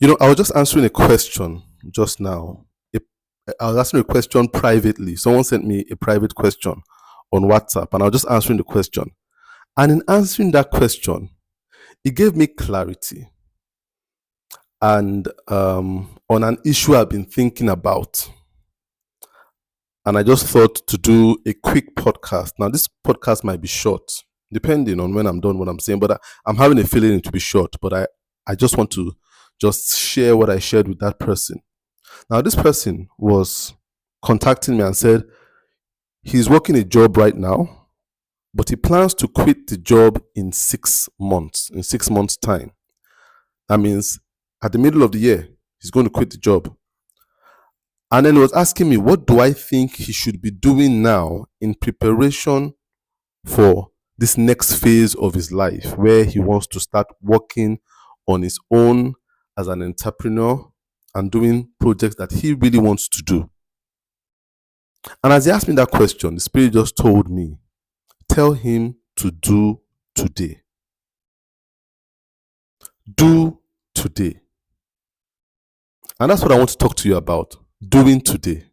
I was just answering a question just now. A- I was answering a question privately. Someone sent me a private question on WhatsApp, and I was just answering the question. And in answering that question, it gave me clarity and on an issue I've been thinking about. And I just thought to do a quick podcast. Now, this podcast might be short, depending on when I'm done what I'm saying, but I'm having a feeling it to be short. But I just want to just share what I shared with that person. Now, this person was contacting me and said he's working a job right now, but he plans to quit the job in 6 months, in 6 months' time. That means at the middle of the year, he's going to quit the job. And then he was asking me, what do I think he should be doing now in preparation for this next phase of his life where he wants to start working on his own as an entrepreneur and doing projects that he really wants to do. And as he asked me that question, the Spirit just told me, tell him to do today. Do today. And that's what I want to talk to you about, doing today.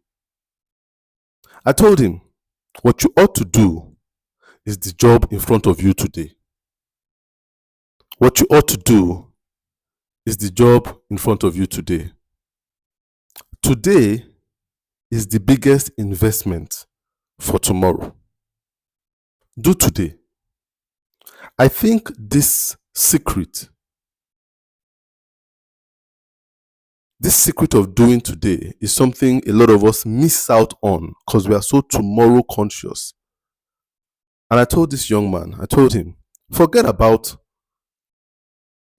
I told him, what you ought to do is the job in front of you today. What you ought to do is the job in front of you today. Today is the biggest investment for tomorrow. Do today. I think this secret of doing today is something a lot of us miss out on because we are so tomorrow conscious. And I told this young man, I told him, forget about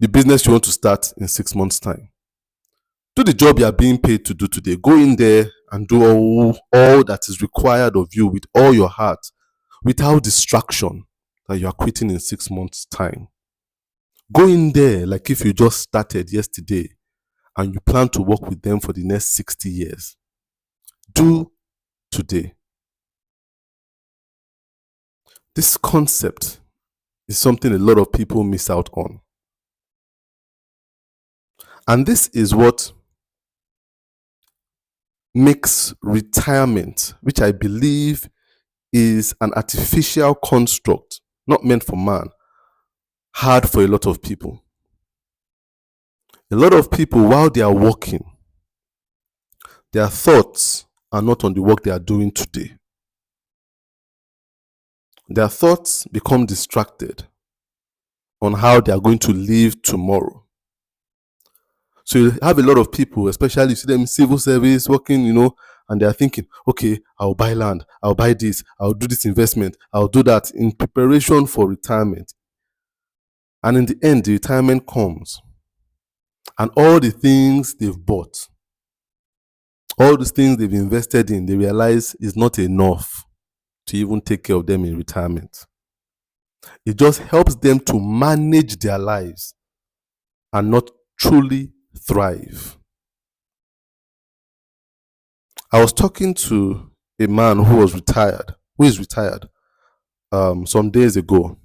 the business you want to start in 6 months' time. Do the job you are being paid to do today. Go in there and do all that is required of you with all your heart, without distraction that you are quitting in 6 months' time. Go in there like if you just started yesterday and you plan to work with them for the next 60 years. Do today. This concept is something a lot of people miss out on. And this is what makes retirement, which I believe is an artificial construct, not meant for man, hard for a lot of people. A lot of people, while they are working, their thoughts are not on the work they are doing today. Their thoughts become distracted on how they are going to live tomorrow. So you have a lot of people, especially you see them in civil service working, and they are thinking, okay, I'll buy land, I'll buy this, I'll do this investment, I'll do that in preparation for retirement. And in the end, the retirement comes. And all the things they've bought, all these things they've invested in, they realize is not enough to even take care of them in retirement. It just helps them to manage their lives and not truly thrive. I was talking to a man who is retired, some days ago.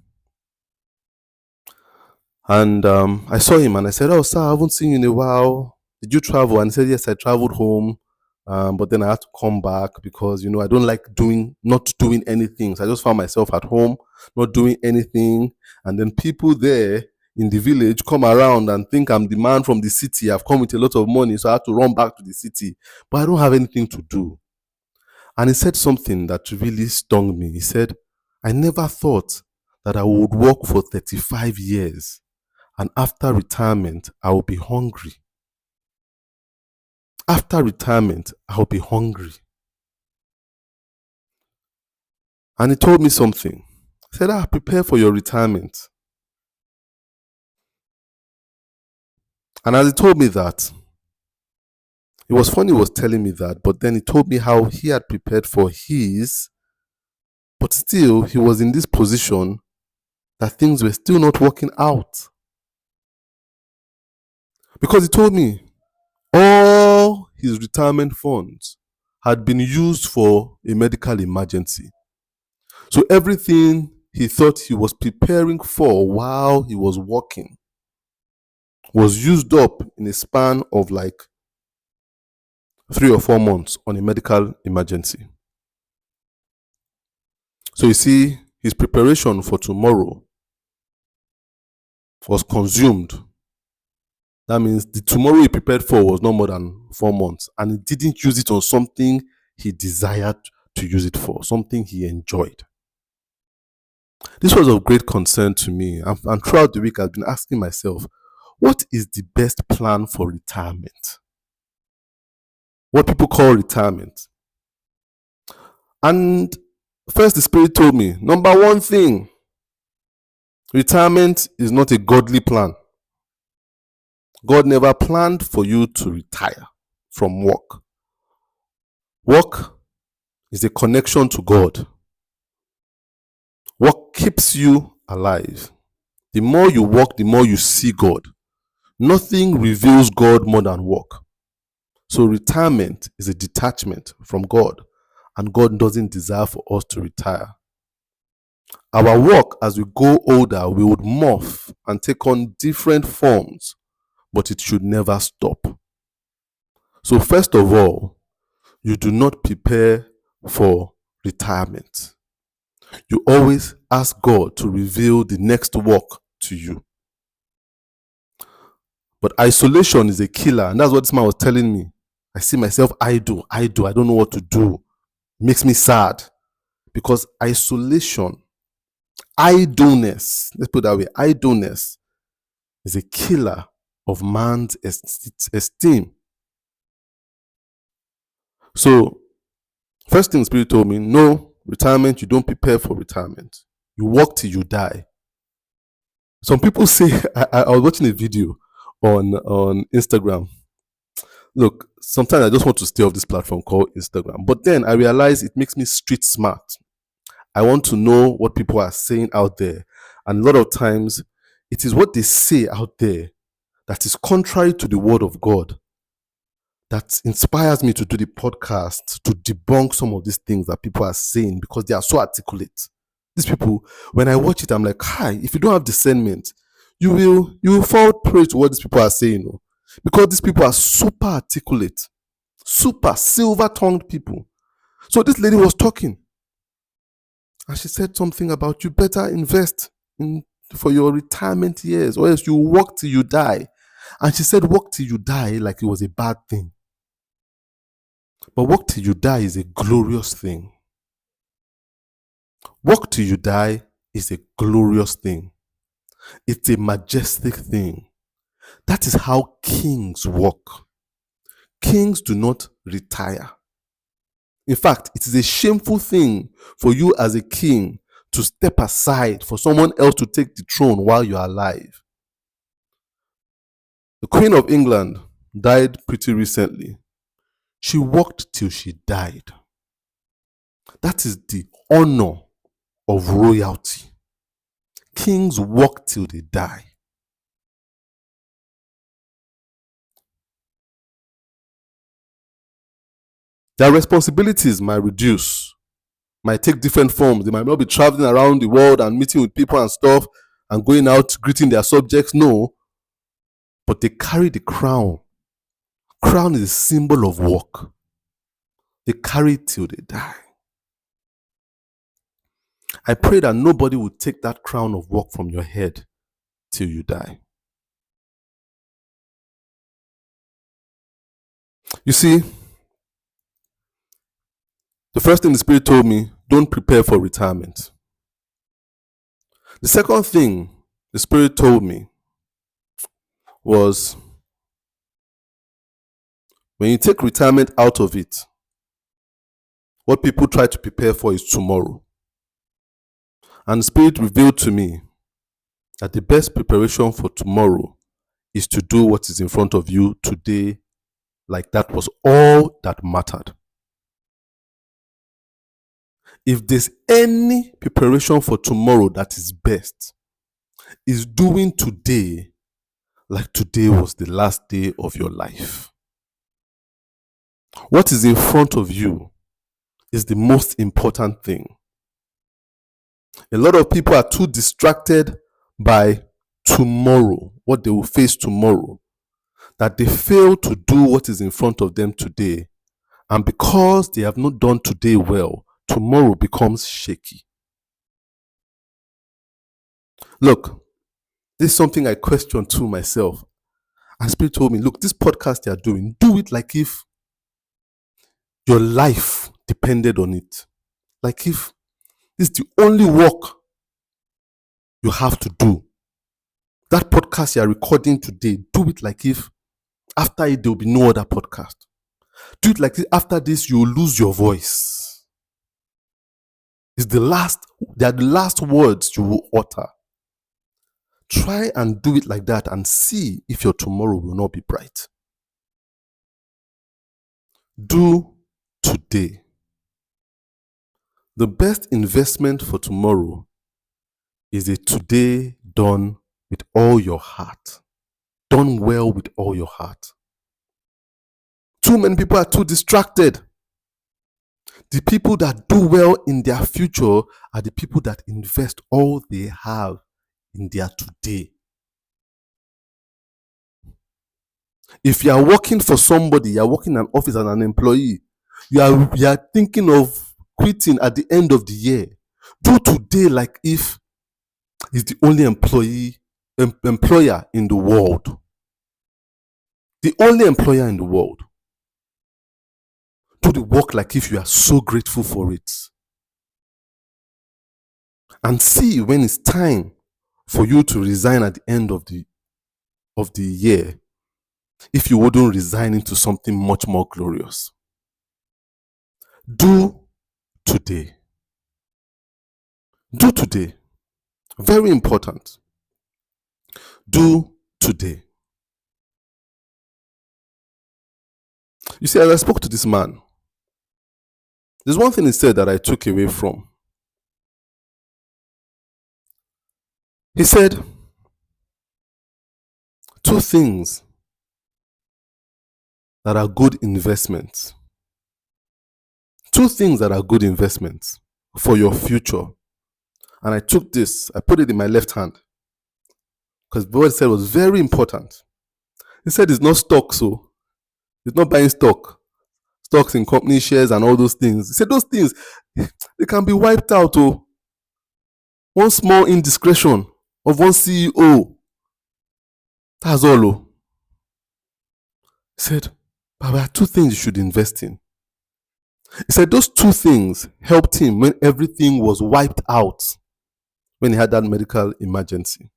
And I saw him and I said, oh, sir, I haven't seen you in a while. Did you travel? And he said, yes, I traveled home. But then I had to come back because, I don't like not doing anything. So I just found myself at home, not doing anything. And then people there in the village come around and think I'm the man from the city. I've come with a lot of money, so I had to run back to the city. But I don't have anything to do. And he said something that really stung me. He said, I never thought that I would work for 35 years. And after retirement, I will be hungry. After retirement, I will be hungry. And he told me something. He said, prepare for your retirement. And as he told me that, it was funny he was telling me that, but then he told me how he had prepared for his, but still he was in this position that things were still not working out. Because he told me all his retirement funds had been used for a medical emergency. So everything he thought he was preparing for while he was working was used up in a span of like 3 or 4 months on a medical emergency. So you see, his preparation for tomorrow was consumed. That means the tomorrow he prepared for was no more than 4 months, and he didn't use it on something he desired to use it for, something he enjoyed. This was of great concern to me, and throughout the week I've been asking myself, what is the best plan for retirement? What people call retirement. And first the Spirit told me, number one thing, retirement is not a godly plan. God never planned for you to retire from work. Work is a connection to God. Work keeps you alive. The more you work, the more you see God. Nothing reveals God more than work. So retirement is a detachment from God, and God doesn't desire for us to retire. Our work as we go older, we would morph and take on different forms, but it should never stop. So first of all, you do not prepare for retirement. You always ask God to reveal the next work to you. But isolation is a killer, and that's what this man was telling me. I see myself idle. I don't know what to do. It makes me sad. Because isolation, idleness, let's put it that way, idleness is a killer of man's esteem. So, first thing the Spirit told me, no, retirement, you don't prepare for retirement. You work till you die. Some people say, I was watching a video on Instagram. Look, sometimes I just want to stay off this platform called Instagram. But then I realize it makes me street smart. I want to know what people are saying out there. And a lot of times, it is what they say out there that is contrary to the word of God that inspires me to do the podcast, to debunk some of these things that people are saying because they are so articulate. These people, when I watch it, I'm like, hi, if you don't have discernment, you will fall prey to what these people are saying. Because these people are super articulate, super silver-tongued people. So this lady was talking, and she said something about you better invest for your retirement years, or else you work till you die. And she said work till you die like it was a bad thing. But work till you die is a glorious thing. Work till you die is a glorious thing. It's a majestic thing. That is how kings work. Kings do not retire. In fact, it is a shameful thing for you as a king to step aside for someone else to take the throne while you are alive. The Queen of England died pretty recently. She worked till she died. That is the honor of royalty. Kings work till they die. Their responsibilities might reduce, might take different forms. They might not be traveling around the world and meeting with people and stuff and going out greeting their subjects. No. But they carry the crown. Crown is a symbol of work. They carry it till they die. I pray that nobody will take that crown of work from your head till you die. You see, the first thing the Spirit told me, don't prepare for retirement. The second thing the Spirit told me was, when you take retirement out of it, what people try to prepare for is tomorrow. And the Spirit revealed to me that the best preparation for tomorrow is to do what is in front of you today, like that was all that mattered. If there's any preparation for tomorrow that is best, is doing today like today was the last day of your life. What is in front of you is the most important thing. A lot of people are too distracted by tomorrow, what they will face tomorrow, that they fail to do what is in front of them today. And because they have not done today well, tomorrow becomes shaky. Look, this is something I question to myself. And Spirit told me, look, this podcast you are doing, do it like if your life depended on it. Like if this is the only work you have to do. That podcast you are recording today, do it like if after it there will be no other podcast. Do it like this, after this you will lose your voice. They are the last words you will utter. Try and do it like that and see if your tomorrow will not be bright. Do today. The best investment for tomorrow is a today done with all your heart. Done well with all your heart. Too many people are too distracted. The people that do well in their future are the people that invest all they have in their today. If you are working for somebody, you are working in an office as an employee, you are thinking of quitting at the end of the year, do today like if it's the only employer in the world. The only employer in the world. Do the work like if you are so grateful for it. And see when it's time for you to resign at the end of the year, if you wouldn't resign into something much more glorious. Do today. Do today. Very important. Do today. You see, as I spoke to this man, there's one thing he said that I took away from. He said, 2 things that are good investments. 2 things that are good investments for your future. And I took this, I put it in my left hand. Because what he said was very important. He said it's not stock, so it's not buying stocks in company shares and all those things. He said those things, they can be wiped out. Oh, one small indiscretion of one CEO, that's all. Oh. He said, but there are 2 things you should invest in. He said those 2 things helped him when everything was wiped out, when he had that medical emergency.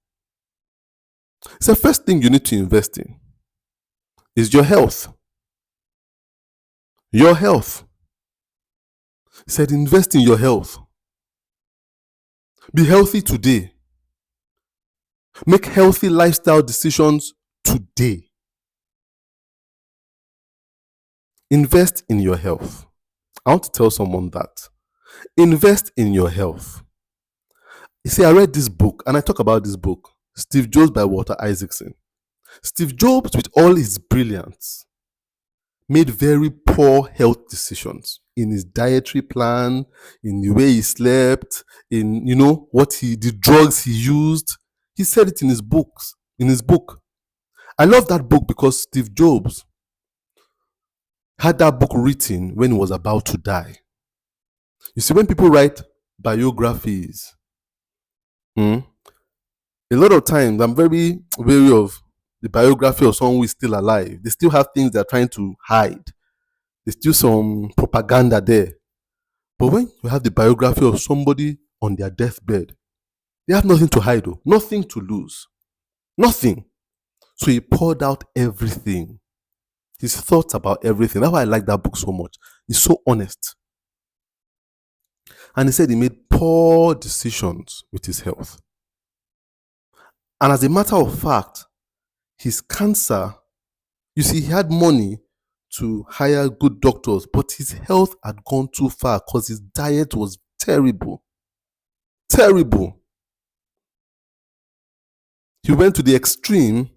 He said first thing you need to invest in is your health. Your health. He said invest in your health. Be healthy today. Make healthy lifestyle decisions today. Invest in your health. I want to tell someone that. Invest in your health. You see, I read this book and I talk about this book, Steve Jobs by Walter Isaacson. Steve Jobs, with all his brilliance, made very poor health decisions in his dietary plan, in the way he slept, in the drugs he used. He said it in his book. I love that book because Steve Jobs had that book written when he was about to die. You see, when people write biographies, a lot of times I'm very wary of the biography of someone who is still alive. They still have things they're trying to hide. There's still some propaganda there. But when you have the biography of somebody on their deathbed, they have nothing to hide, nothing to lose. Nothing. So he poured out everything. His thoughts about everything. That's why I like that book so much. It's so honest. And he said he made poor decisions with his health. And as a matter of fact, his cancer, you see, he had money to hire good doctors, but his health had gone too far because his diet was terrible. Terrible. He went to the extreme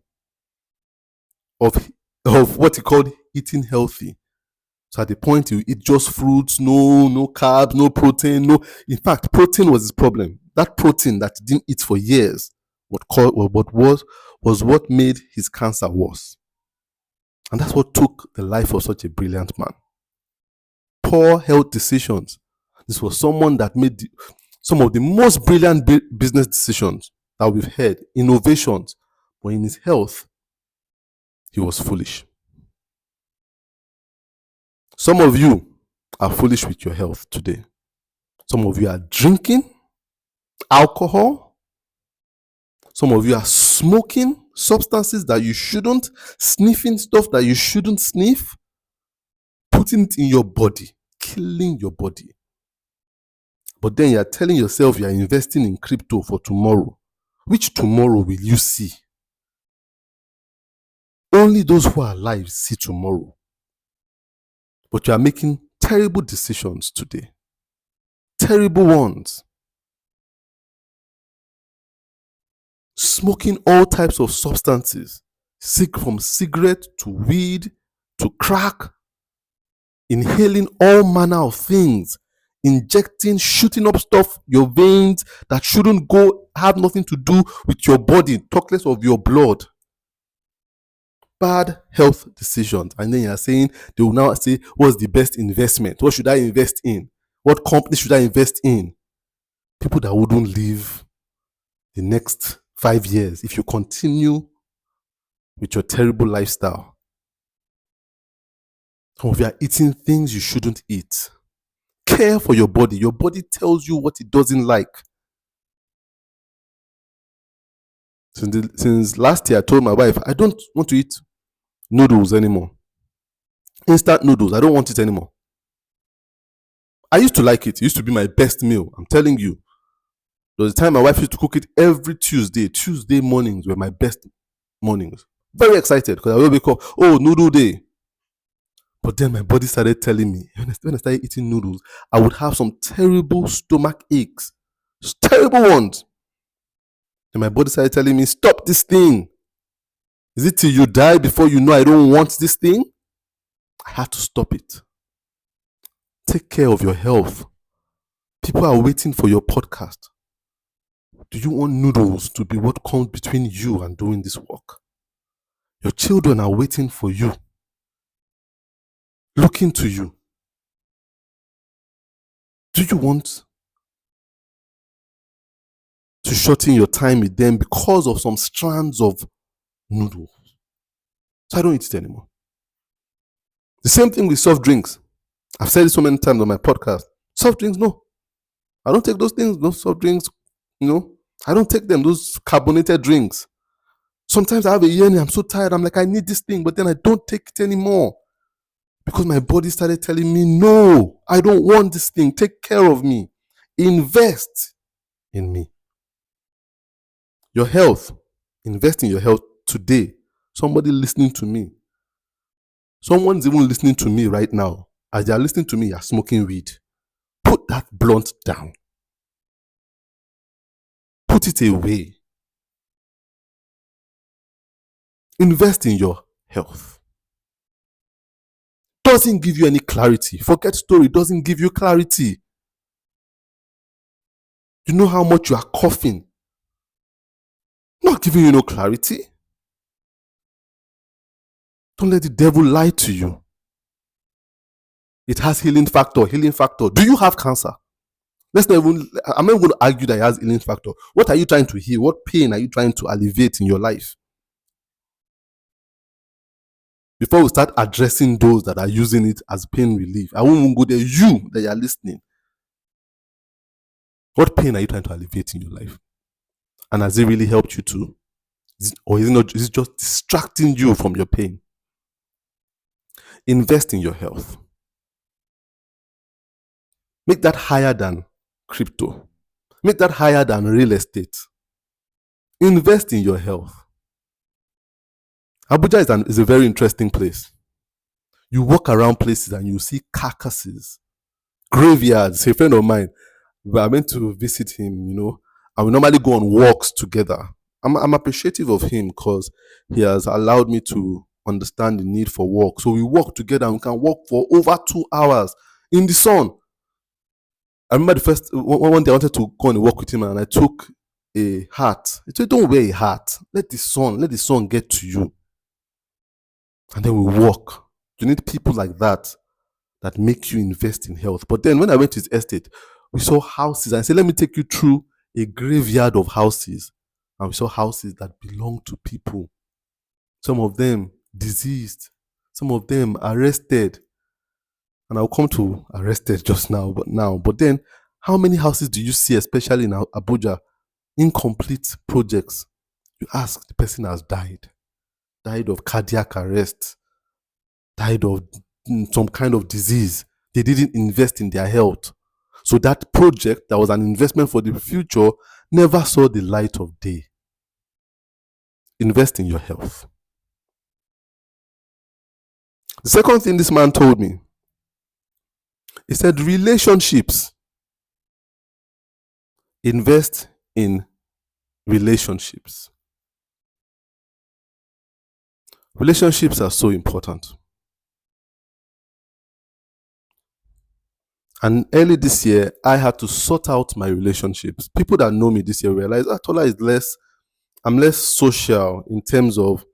of what he called eating healthy. So at the point you eat just fruits, no carbs, no protein, In fact, protein was his problem. That protein that he didn't eat for years was what made his cancer worse. And that's what took the life of such a brilliant man. Poor health decisions. This was someone that made some of the most brilliant business decisions that we've heard, innovations, but in his health, he was foolish. Some of you are foolish with your health today. Some of you are drinking alcohol. Some of you are smoking substances that you shouldn't, sniffing stuff that you shouldn't sniff, putting it in your body, killing your body. But then you are telling yourself you are investing in crypto for tomorrow. Which tomorrow will you see? Only those who are alive see tomorrow. But you are making terrible decisions today. Terrible ones. Smoking all types of substances, from cigarette to weed to crack, inhaling all manner of things, injecting, shooting up stuff, your veins that shouldn't have nothing to do with your body, talk less of your blood. Bad health decisions. And then you're saying, they will now say, what's the best investment? What should I invest in? What company should I invest in? People that wouldn't live the next 5 years if you continue with your terrible lifestyle. Some of you are eating things you shouldn't eat. Care for your body. Your body tells you what it doesn't like. Since last year, I told my wife, I don't want to eat noodles anymore. Instant noodles, I don't want it anymore. I used to like it. It used to be my best meal. I'm telling you. There was a time my wife used to cook it every Tuesday. Tuesday mornings were my best mornings. Very excited because I will wake up, oh, noodle day. But then my body started telling me, when I started eating noodles, I would have some terrible stomach aches. Terrible ones. And my body started telling me, stop this thing. Is it till you die before you know I don't want this thing? I had to stop it. Take care of your health. People are waiting for your podcast. Do you want noodles to be what comes between you and doing this work? Your children are waiting for you, looking to you. Do you want to shorten your time with them because of some strands of noodles? So I don't eat it anymore. The same thing with soft drinks. I've said it so many times on my podcast. Soft drinks, no. I don't take those things, those soft drinks, I don't take them, those carbonated drinks. Sometimes I have a yearning, I'm so tired, I'm like, I need this thing, but then I don't take it anymore. Because my body started telling me, no, I don't want this thing. Take care of me. Invest in me. Your health. Invest in your health today. Somebody listening to me. Someone's even listening to me right now. As they are listening to me, you're smoking weed. Put that blunt down. Put it away. Invest in your health. Doesn't give you any clarity. Forget story, doesn't give you clarity. You know how much you are coughing. Not giving you no clarity. Don't let the devil lie to you. It has healing factor. Do you have cancer? I'm not even going to argue that it has healing factor. What are you trying to heal? What pain are you trying to alleviate in your life? Before we start addressing those that are using it as pain relief, I won't even go there. You that are listening. What pain are you trying to alleviate in your life? And has it really helped you too? Or is it just distracting you from your pain? Invest in your health. Make that higher than crypto. Make that higher than real estate. Invest in your health. Abuja is a very interesting place. You walk around places and you see carcasses, graveyards. A friend of mine, I went to visit him, and we normally go on walks together. I'm appreciative of him because he has allowed me to understand the need for walk. So we walk together and we can walk for over 2 hours in the sun. I remember the first one day I wanted to go on a walk with him and I took a hat. He said, don't wear a hat. Let the sun get to you. And then we walk. You need people like that make you invest in health. But then when I went to his estate, we saw houses. And I said, let me take you through a graveyard of houses. And we saw houses that belong to people. Some of them diseased. Some of them arrested. And I'll come to arrested just now. But then, how many houses do you see, especially in Abuja, incomplete projects? You ask, the person has died of cardiac arrest, died of some kind of disease. They didn't invest in their health. So that project that was an investment for the future never saw the light of day. Invest in your health. The second thing this man told me, he said, relationships. Invest in relationships. Relationships are so important. And early this year, I had to sort out my relationships. People that know me this year realize Tola I'm less social in terms of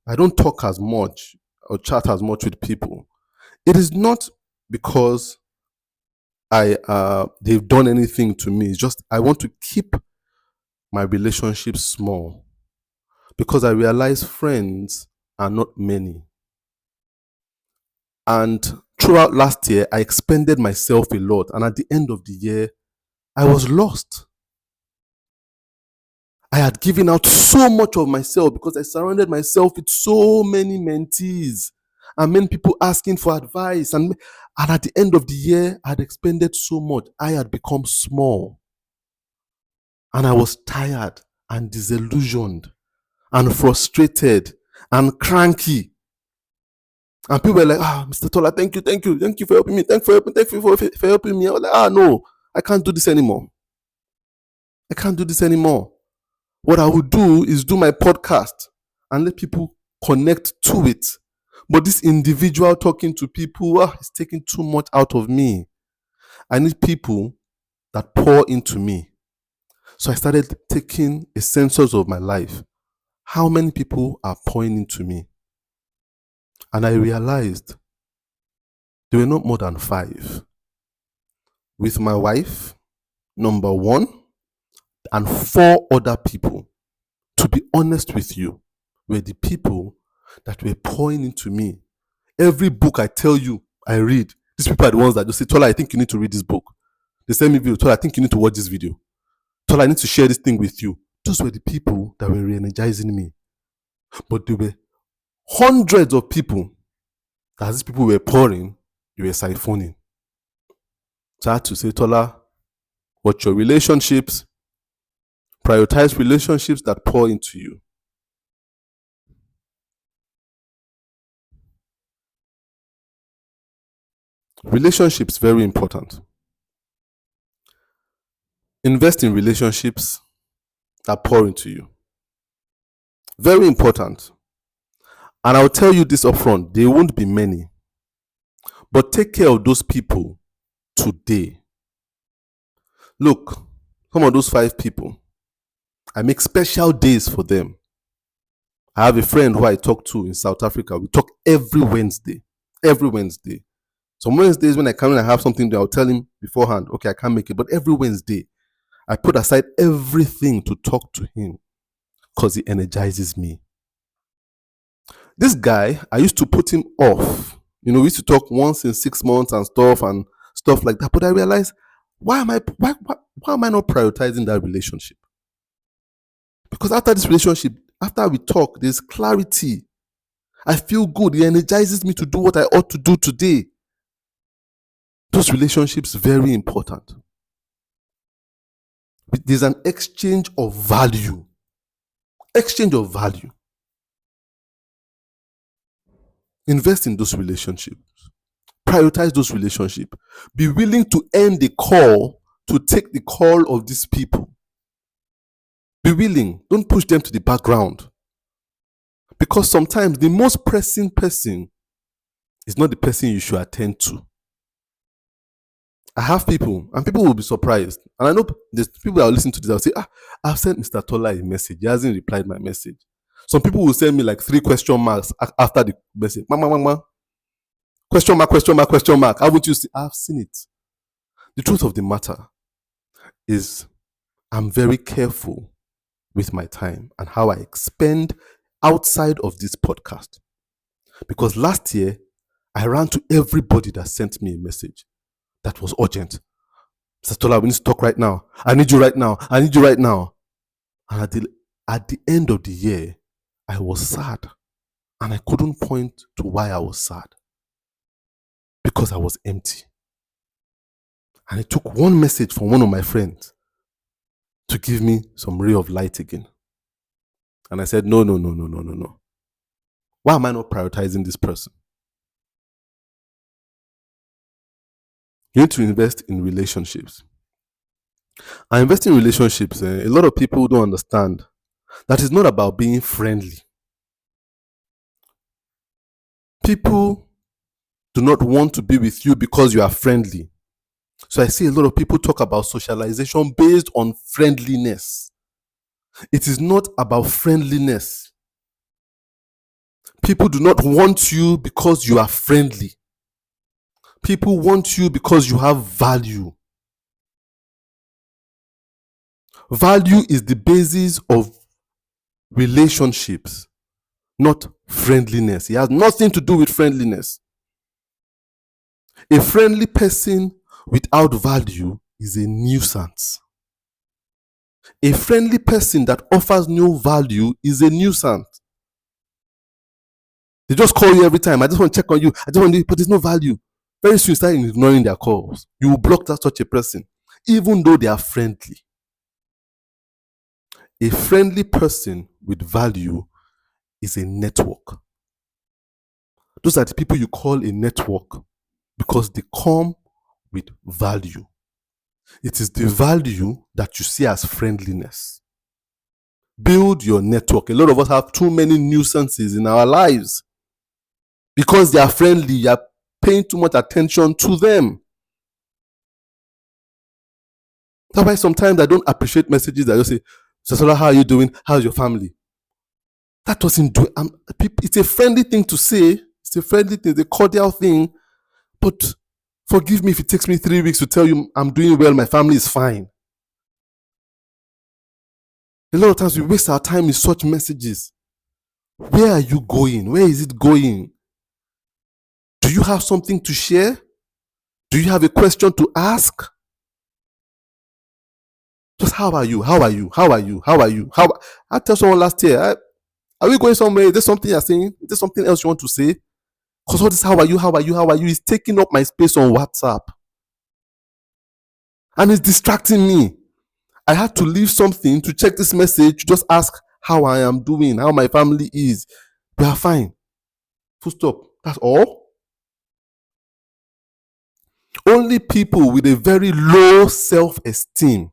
I don't talk as much or chat as much with people. It is not because they've done anything to me. It's just I want to keep my relationships small because I realize friends are not many. And throughout last year, I expended myself a lot. And at the end of the year, I was lost. I had given out so much of myself because I surrounded myself with so many mentees and many people asking for advice. And at the end of the year, I had expended so much. I had become small. And I was tired and disillusioned and frustrated and cranky. And people were like, Mr. Tola, thank you for helping me. Thank you for helping me. I was like, no, I can't do this anymore. What I would do is do my podcast and let people connect to it. But this individual talking to people, it's taking too much out of me. I need people that pour into me. So I started taking a census of my life. How many people are pouring into me? And I realized there were not more than 5. With my wife, number 1, and 4 other people. To be honest with you, were the people that were pouring into me. Every book I tell you, I read. These people are the ones that just say, Tola, I think you need to read this book. They send me video, Tola, I think you need to watch this video. Tola, I need to share this thing with you. Those were the people that were re-energizing me. But there were hundreds of people that as these people were pouring, they were siphoning. So I had to say, Tola, watch your relationships. Prioritize relationships that pour into you. Relationships, very important. Invest in relationships that pour into you. Very important. And I'll tell you this upfront, there won't be many. But take care of those people today. Look, some of those 5 people, I make special days for them. I have a friend who I talk to in South Africa. We talk every Wednesday. Every Wednesday. Some Wednesdays when I come in, I have something that I'll tell him beforehand, okay, I can't make it. But every Wednesday, I put aside everything to talk to him because he energizes me. This guy, I used to put him off. We used to talk once in 6 months and stuff like that. But I realized, why am I not prioritizing that relationship? Because after this relationship, after we talk, there's clarity. I feel good. It energizes me to do what I ought to do today. Those relationships are very important. There's an exchange of value. Invest in those relationships. Prioritize those relationships. Be willing to end the call to take the call of these people. Be willing. Don't push them to the background. Because sometimes the most pressing person is not the person you should attend to. I have people, and people will be surprised. And I know there's people that will listen to this. I'll say, I've sent Mr. Tola a message. He hasn't replied my message. Some people will send me like 3 question marks after the message. Mama, question mark, question mark, question mark. Haven't you seen? I've seen it. The truth of the matter is, I'm very careful with my time and how I expend outside of this podcast. Because last year, I ran to everybody that sent me a message that was urgent. Mr. Tola, we need to talk right now. I need you right now. I need you right now. And at the end of the year, I was sad. And I couldn't point to why I was sad. Because I was empty. And it took one message from one of my friends to give me some ray of light again. And I said, no. Why am I not prioritizing this person? You need to invest in relationships. And investing in relationships, a lot of people don't understand that it's not about being friendly. People do not want to be with you because you are friendly. So I see a lot of people talk about socialization based on friendliness. It is not about friendliness. People do not want you because you are friendly. People want you because you have value. Value is the basis of relationships, not friendliness. It has nothing to do with friendliness. A friendly person without value is a nuisance. A friendly person that offers no value is a nuisance. They just call you every time. I just want to check on you. I just want to, but there's no value. Very soon you start ignoring their calls. You will block such a person, even though they are friendly. A friendly person with value is a network. Those are the people you call a network because they come with value. It is the value that you see as friendliness. Build your network. A lot of us have too many nuisances in our lives. Because they are friendly, you are paying too much attention to them. That's why sometimes I don't appreciate messages that just say, Sasola, how are you doing? How's your family? That doesn't do it. It's a friendly thing to say. It's a friendly thing, it's a cordial thing. But forgive me if it takes me 3 weeks to tell you I'm doing well, my family is fine. A lot of times we waste our time with such messages. Where are you going? Where is it going? Do you have something to share? Do you have a question to ask? Just how are you? How are you? How are you? How are you? I tell someone last year, are we going somewhere? Is there something you're saying? Is there something else you want to say? Because all this how are you? How are you? How are you is taking up my space on WhatsApp. And it's distracting me. I had to leave something to check this message to just ask how I am doing, how my family is. We are fine. Full stop. That's all. Only people with a very low self-esteem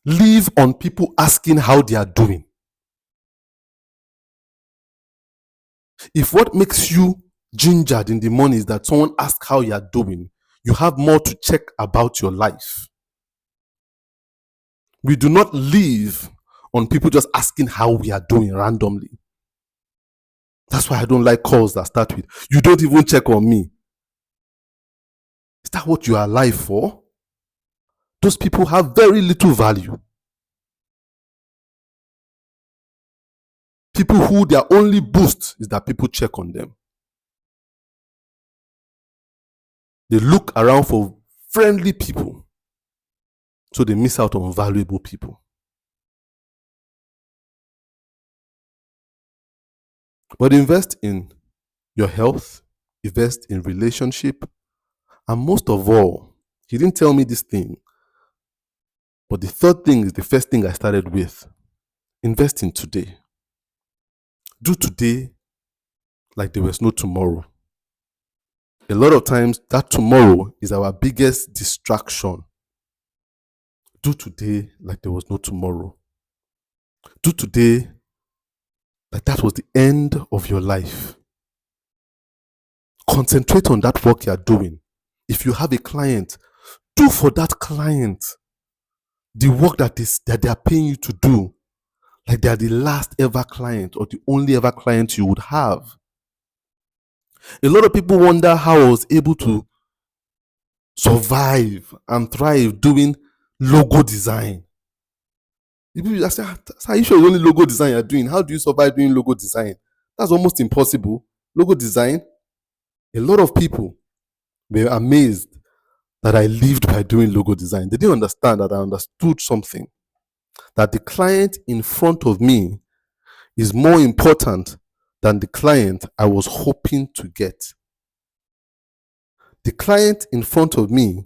live on people asking how they are doing. If what makes you gingered in the morning is that someone asks how you are doing, you have more to check about your life. We do not live on people just asking how we are doing randomly. That's why I don't like calls that start with, you don't even check on me. Is that what you are alive for? Those people have very little value. People who their only boost is that people check on them. They look around for friendly people, so they miss out on valuable people. But invest in your health, invest in relationship, and most of all, he didn't tell me this thing, but the third thing is the first thing I started with. Invest in today. Do today like there was no tomorrow. A lot of times, that tomorrow is our biggest distraction. Do today like there was no tomorrow. Do today like that was the end of your life. Concentrate on that work you are doing. If you have a client, do for that client the work that they are paying you to do, like they are the last ever client or the only ever client you would have. A lot of people wonder how I was able to survive and thrive doing logo design. People say, are you sure it's only logo design you're doing? How do you survive doing logo design? That's almost impossible. Logo design, a lot of people were amazed that I lived by doing logo design. They didn't understand that I understood something. That the client in front of me is more important than the client I was hoping to get. The client in front of me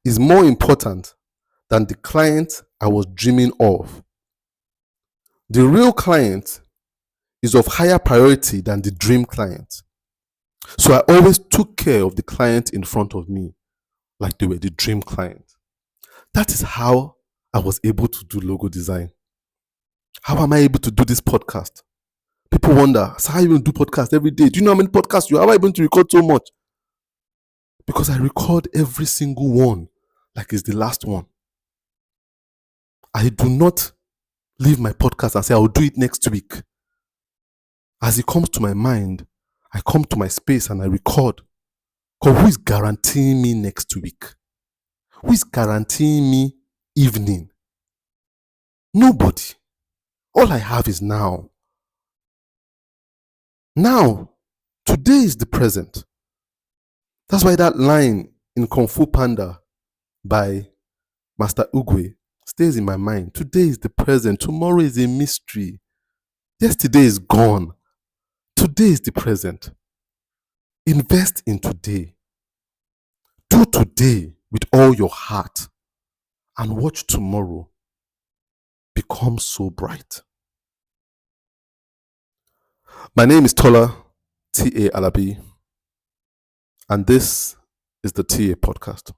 is more important than the client I was dreaming of. The real client is of higher priority than the dream client. So I always took care of the client in front of me like they were the dream client. That is how I was able to do logo design. How am I able to do this podcast? People wonder, so how are you going to do podcast every day? Do you know how many podcasts you have? How am I able to record so much? Because I record every single one like it's the last one. I do not leave my podcast and say, I'll do it next week. As it comes to my mind, I come to my space and I record. Because who is guaranteeing me next week? Who is guaranteeing me evening? Nobody. All I have is now. Now, today is the present. That's why that line in Kung Fu Panda by Master Ugwe stays in my mind. Today is the present. Tomorrow is a mystery. Yesterday is gone. Today is the present. Invest in today. Do today with all your heart and watch tomorrow become so bright. My name is Tola T.A. Alabi, and this is the TA Podcast.